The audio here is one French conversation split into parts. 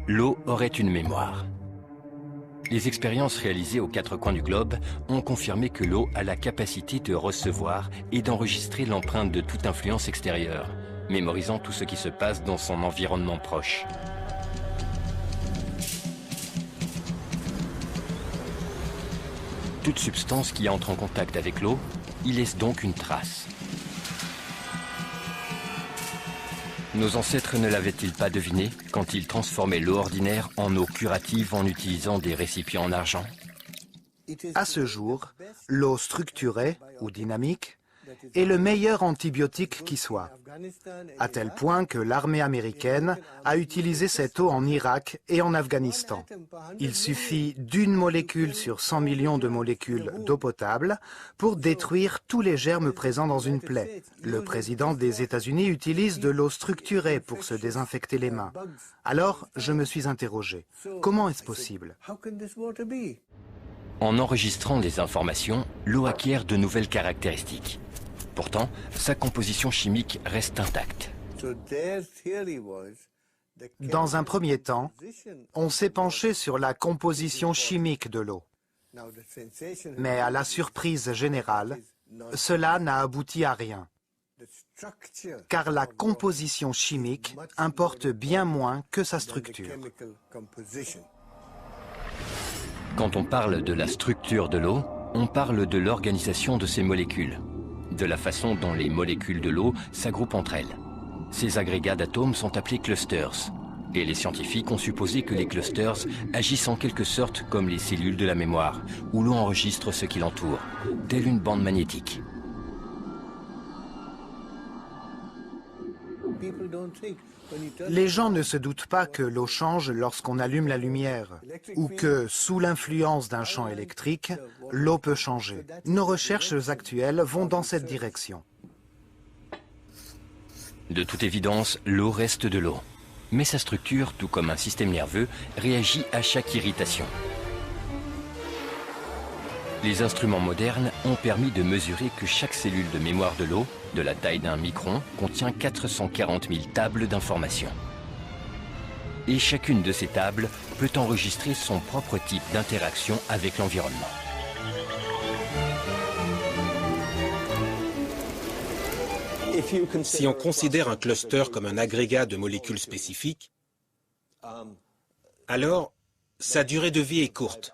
l'eau aurait une mémoire. Les expériences réalisées aux quatre coins du globe ont confirmé que l'eau a la capacité de recevoir et d'enregistrer l'empreinte de toute influence extérieure, mémorisant tout ce qui se passe dans son environnement proche. Toute substance qui entre en contact avec l'eau y laisse donc une trace. Nos ancêtres ne l'avaient-ils pas deviné quand ils transformaient l'eau ordinaire en eau curative en utilisant des récipients en argent? À ce jour, l'eau structurée ou dynamique est le meilleur antibiotique qui soit, à tel point que l'armée américaine a utilisé cette eau en Irak et en Afghanistan. Il suffit d'une molécule sur 100 millions de molécules d'eau potable pour détruire tous les germes présents dans une plaie. Le président des États-Unis utilise de l'eau structurée pour se désinfecter les mains. Alors, je me suis interrogé, comment est-ce possible? En enregistrant les informations, l'eau acquiert de nouvelles caractéristiques. Pourtant, sa composition chimique reste intacte. Dans un premier temps, on s'est penché sur la composition chimique de l'eau. Mais à la surprise générale, cela n'a abouti à rien. Car la composition chimique importe bien moins que sa structure. Quand on parle de la structure de l'eau, on parle de l'organisation de ses molécules, de la façon dont les molécules de l'eau s'agroupent entre elles. Ces agrégats d'atomes sont appelés clusters, et les scientifiques ont supposé que les clusters agissent en quelque sorte comme les cellules de la mémoire, où l'on enregistre ce qui l'entoure, telle une bande magnétique. Les gens ne se doutent pas que l'eau change lorsqu'on allume la lumière, ou que, sous l'influence d'un champ électrique, l'eau peut changer. Nos recherches actuelles vont dans cette direction. De toute évidence, l'eau reste de l'eau. Mais sa structure, tout comme un système nerveux, réagit à chaque irritation. Les instruments modernes ont permis de mesurer que chaque cellule de mémoire de l'eau, de la taille d'un micron, contient 440 000 tables d'informations. Et chacune de ces tables peut enregistrer son propre type d'interaction avec l'environnement. Si on considère un cluster comme un agrégat de molécules spécifiques, alors sa durée de vie est courte.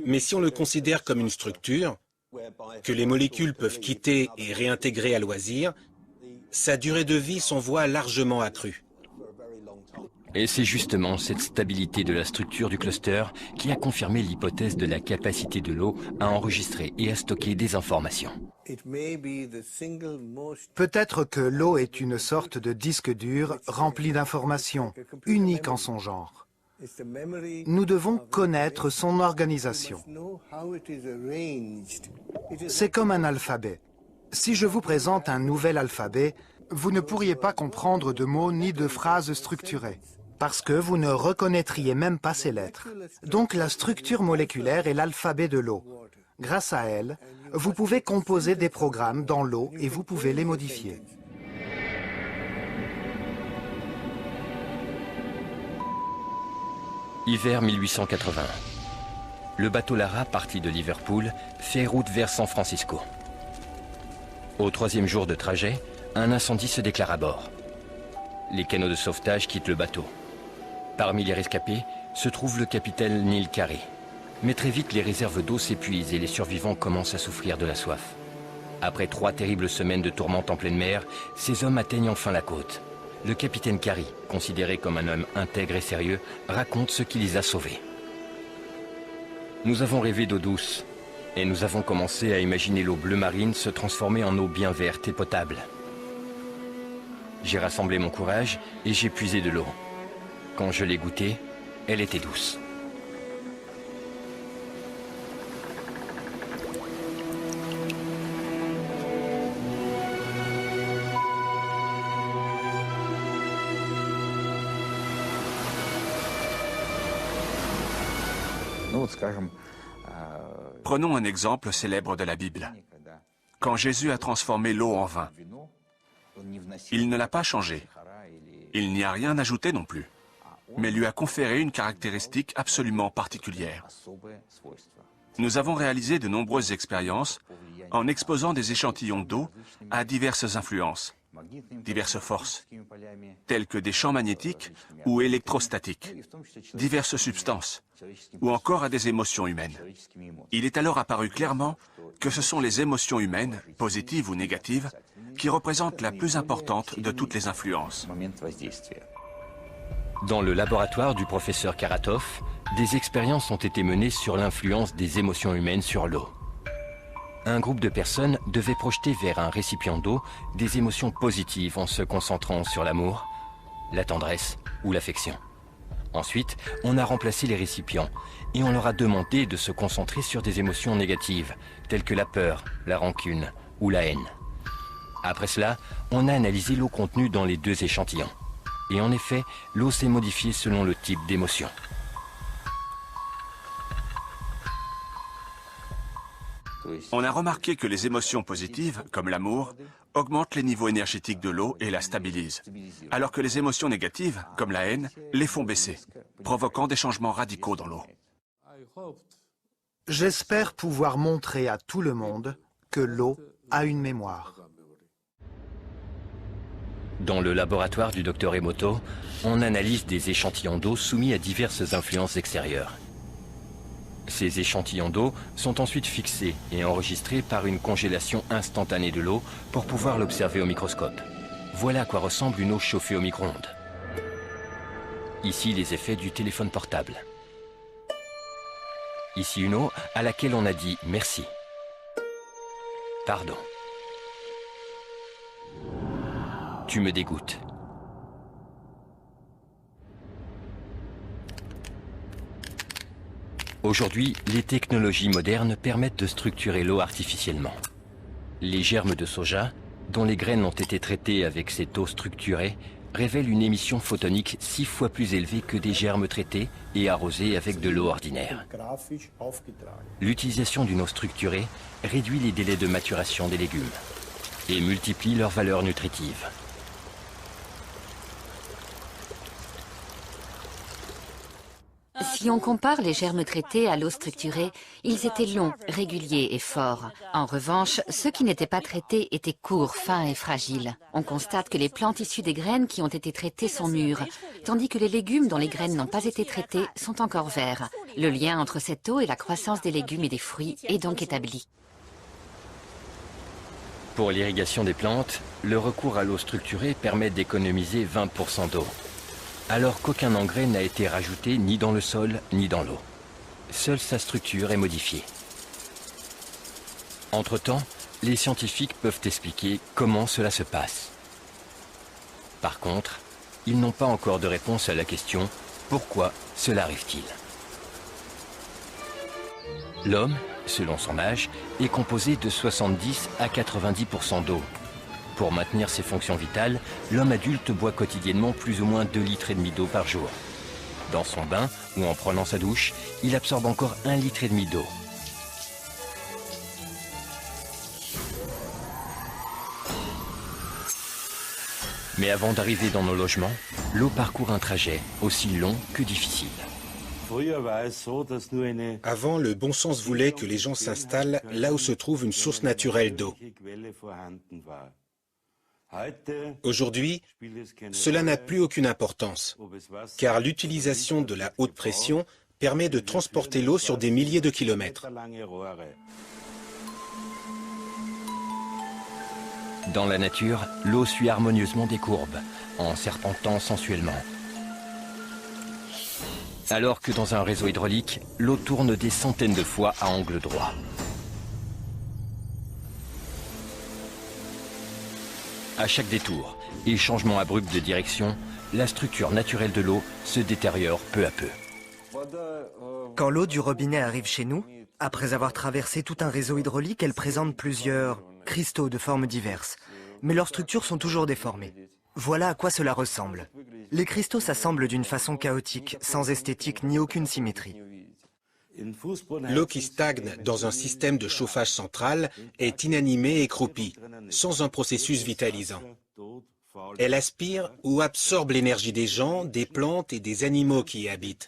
Mais si on le considère comme une structure, que les molécules peuvent quitter et réintégrer à loisir, sa durée de vie s'en voit largement accrue. Et c'est justement cette stabilité de la structure du cluster qui a confirmé l'hypothèse de la capacité de l'eau à enregistrer et à stocker des informations. Peut-être que l'eau est une sorte de disque dur rempli d'informations, unique en son genre. Nous devons connaître son organisation. C'est comme un alphabet. Si je vous présente un nouvel alphabet, vous ne pourriez pas comprendre de mots ni de phrases structurées, parce que vous ne reconnaîtriez même pas ces lettres. Donc la structure moléculaire est l'alphabet de l'eau. Grâce à elle, vous pouvez composer des programmes dans l'eau et vous pouvez les modifier. Hiver 1880. Le bateau Lara, parti de Liverpool, fait route vers San Francisco. Au troisième jour de trajet, un incendie se déclare à bord. Les canots de sauvetage quittent le bateau. Parmi les rescapés se trouve le capitaine Neil Carey. Mais très vite, les réserves d'eau s'épuisent et les survivants commencent à souffrir de la soif. Après 3 terribles semaines de tourmente en pleine mer, ces hommes atteignent enfin la côte. Le capitaine Carey, considéré comme un homme intègre et sérieux, raconte ce qui les a sauvés. Nous avons rêvé d'eau douce et nous avons commencé à imaginer l'eau bleu marine se transformer en eau bien verte et potable. J'ai rassemblé mon courage et j'ai puisé de l'eau. Quand je l'ai goûtée, elle était douce. Prenons un exemple célèbre de la Bible. Quand Jésus a transformé l'eau en vin, il ne l'a pas changée. Il n'y a rien ajouté non plus, mais lui a conféré une caractéristique absolument particulière. Nous avons réalisé de nombreuses expériences en exposant des échantillons d'eau à diverses influences, diverses forces, telles que des champs magnétiques ou électrostatiques, diverses substances, ou encore à des émotions humaines. Il est alors apparu clairement que ce sont les émotions humaines, positives ou négatives, qui représentent la plus importante de toutes les influences. Dans le laboratoire du professeur Karatov, des expériences ont été menées sur l'influence des émotions humaines sur l'eau. Un groupe de personnes devait projeter vers un récipient d'eau des émotions positives en se concentrant sur l'amour, la tendresse ou l'affection. Ensuite, on a remplacé les récipients et on leur a demandé de se concentrer sur des émotions négatives, telles que la peur, la rancune ou la haine. Après cela, on a analysé l'eau contenue dans les deux échantillons. Et en effet, l'eau s'est modifiée selon le type d'émotion. On a remarqué que les émotions positives, comme l'amour, augmentent les niveaux énergétiques de l'eau et la stabilisent, alors que les émotions négatives, comme la haine, les font baisser, provoquant des changements radicaux dans l'eau. J'espère pouvoir montrer à tout le monde que l'eau a une mémoire. Dans le laboratoire du Dr Emoto, on analyse des échantillons d'eau soumis à diverses influences extérieures. Ces échantillons d'eau sont ensuite fixés et enregistrés par une congélation instantanée de l'eau pour pouvoir l'observer au microscope. Voilà à quoi ressemble une eau chauffée au micro-ondes. Ici, les effets du téléphone portable. Ici, une eau à laquelle on a dit merci. Pardon. Tu me dégoûtes. Aujourd'hui, les technologies modernes permettent de structurer l'eau artificiellement. Les germes de soja, dont les graines ont été traitées avec cette eau structurée, révèlent une émission photonique 6 fois plus élevée que des germes traités et arrosés avec de l'eau ordinaire. L'utilisation d'une eau structurée réduit les délais de maturation des légumes et multiplie leur valeur nutritive. Si on compare les germes traités à l'eau structurée, ils étaient longs, réguliers et forts. En revanche, ceux qui n'étaient pas traités étaient courts, fins et fragiles. On constate que les plantes issues des graines qui ont été traitées sont mûres, tandis que les légumes dont les graines n'ont pas été traitées sont encore verts. Le lien entre cette eau et la croissance des légumes et des fruits est donc établi. Pour l'irrigation des plantes, le recours à l'eau structurée permet d'économiser 20% d'eau, alors qu'aucun engrais n'a été rajouté ni dans le sol ni dans l'eau. Seule sa structure est modifiée. Entre-temps, les scientifiques peuvent expliquer comment cela se passe. Par contre, ils n'ont pas encore de réponse à la question « Pourquoi cela arrive-t-il » L'homme, selon son âge, est composé de 70 à 90% d'eau. Pour maintenir ses fonctions vitales, l'homme adulte boit quotidiennement plus ou moins 2,5 litres d'eau par jour. Dans son bain ou en prenant sa douche, il absorbe encore 1,5 litre d'eau. Mais avant d'arriver dans nos logements, l'eau parcourt un trajet aussi long que difficile. Avant, le bon sens voulait que les gens s'installent là où se trouve une source naturelle d'eau. Aujourd'hui, cela n'a plus aucune importance, car l'utilisation de la haute pression permet de transporter l'eau sur des milliers de kilomètres. Dans la nature, l'eau suit harmonieusement des courbes, en serpentant sensuellement. Alors que dans un réseau hydraulique, l'eau tourne des centaines de fois à angle droit. À chaque détour et changement abrupt de direction, la structure naturelle de l'eau se détériore peu à peu. Quand l'eau du robinet arrive chez nous, après avoir traversé tout un réseau hydraulique, elle présente plusieurs cristaux de formes diverses. Mais leurs structures sont toujours déformées. Voilà à quoi cela ressemble. Les cristaux s'assemblent d'une façon chaotique, sans esthétique ni aucune symétrie. L'eau qui stagne dans un système de chauffage central est inanimée et croupie, sans un processus vitalisant. Elle aspire ou absorbe l'énergie des gens, des plantes et des animaux qui y habitent.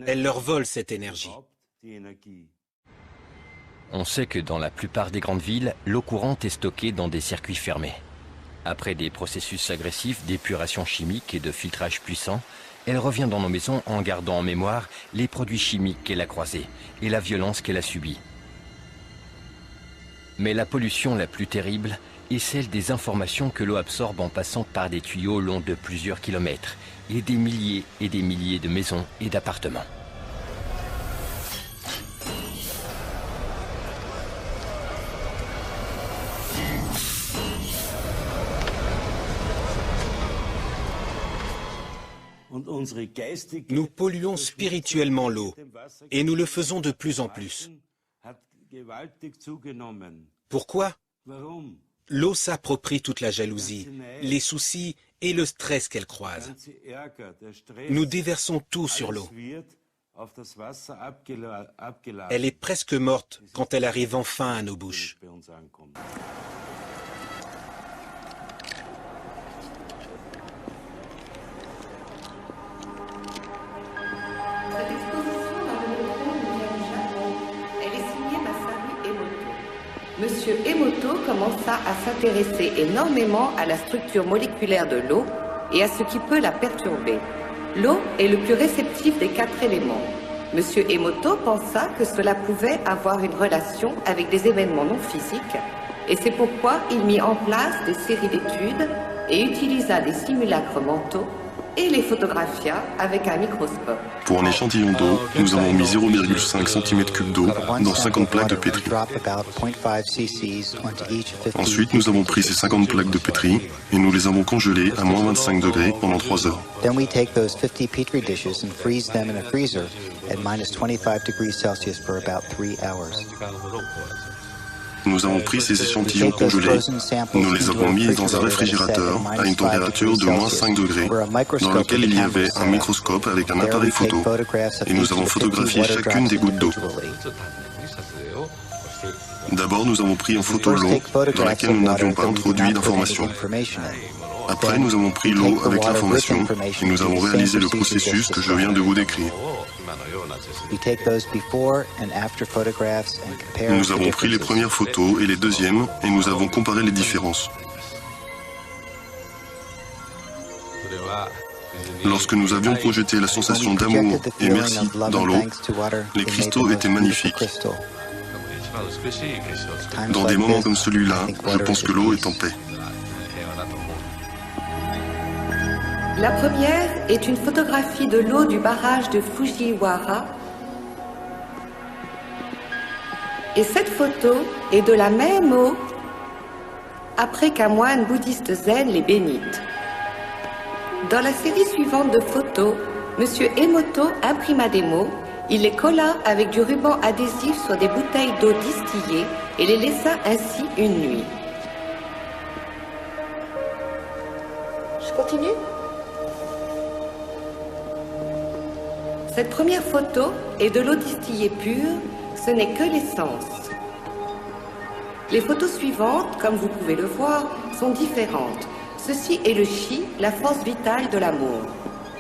Elle leur vole cette énergie. On sait que dans la plupart des grandes villes, l'eau courante est stockée dans des circuits fermés. Après des processus agressifs d'épuration chimique et de filtrage puissant, elle revient dans nos maisons en gardant en mémoire les produits chimiques qu'elle a croisés et la violence qu'elle a subie. Mais la pollution la plus terrible est celle des informations que l'eau absorbe en passant par des tuyaux longs de plusieurs kilomètres et des milliers de maisons et d'appartements. Nous polluons spirituellement l'eau et nous le faisons de plus en plus. Pourquoi? L'eau s'approprie toute la jalousie, les soucis et le stress qu'elle croise. Nous déversons tout sur l'eau. Elle est presque morte quand elle arrive enfin à nos bouches. Cette exposition dans le métro nous vient du Japon. Elle est signée Masaru Emoto. Monsieur Emoto commença à s'intéresser énormément à la structure moléculaire de l'eau et à ce qui peut la perturber. L'eau est le plus réceptif des 4 éléments. Monsieur Emoto pensa que cela pouvait avoir une relation avec des événements non physiques et c'est pourquoi il mit en place des séries d'études et utilisa des simulacres mentaux et les photographia avec un microscope. Pour un échantillon d'eau, nous avons mis 0,5 cm3 d'eau dans 50 plaques de pétri. Ensuite, nous avons pris ces 50 plaques de pétri et nous les avons congelées à moins 25 degrés pendant 3 heures. Then we take those 50 petri dishes and freeze them in a freezer at minus 25 degrees Celsius for about 3 hours. Nous avons pris ces échantillons congelés, nous les avons mis dans un réfrigérateur à une température de moins 5 degrés, dans lequel il y avait un microscope avec un appareil photo, et nous avons photographié chacune des gouttes d'eau. D'abord, nous avons pris en photo l'eau dans laquelle nous n'avions pas introduit d'informations. Après, nous avons pris l'eau avec l'information et nous avons réalisé le processus que je viens de vous décrire. Nous avons pris les premières photos et les deuxièmes et nous avons comparé les différences. Lorsque nous avions projeté la sensation d'amour et merci dans l'eau, les cristaux étaient magnifiques. Dans des moments comme celui-là, je pense que l'eau est en paix. La première est une photographie de l'eau du barrage de Fujiwara. Et cette photo est de la même eau après qu'un moine bouddhiste zen les bénite. Dans la série suivante de photos, M. Emoto imprima des mots, il les colla avec du ruban adhésif sur des bouteilles d'eau distillée et les laissa ainsi une nuit. Je continue ? Cette première photo est de l'eau distillée pure, ce n'est que l'essence. Les photos suivantes, comme vous pouvez le voir, sont différentes. Ceci est le chi, la force vitale de l'amour.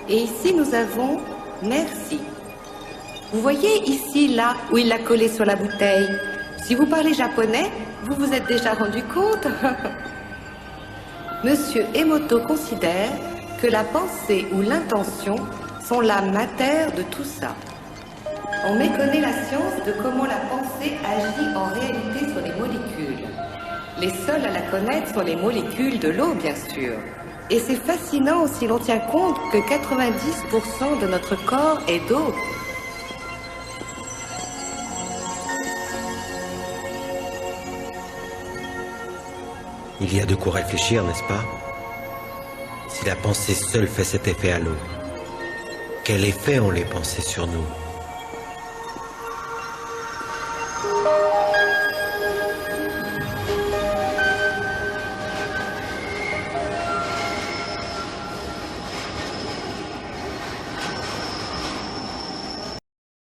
Et ici nous avons merci. Vous voyez ici, là, où il l'a collé sur la bouteille. Si vous parlez japonais, vous vous êtes déjà rendu compte. Monsieur Emoto considère que la pensée ou l'intention sont l'âme matère de tout ça. On méconnaît la science de comment la pensée agit en réalité sur les molécules. Les seuls à la connaître sont les molécules de l'eau, bien sûr. Et c'est fascinant si l'on tient compte que 90% de notre corps est d'eau. Il y a de quoi réfléchir, n'est-ce pas? Si la pensée seule fait cet effet à l'eau, quel effet ont les pensées sur nous?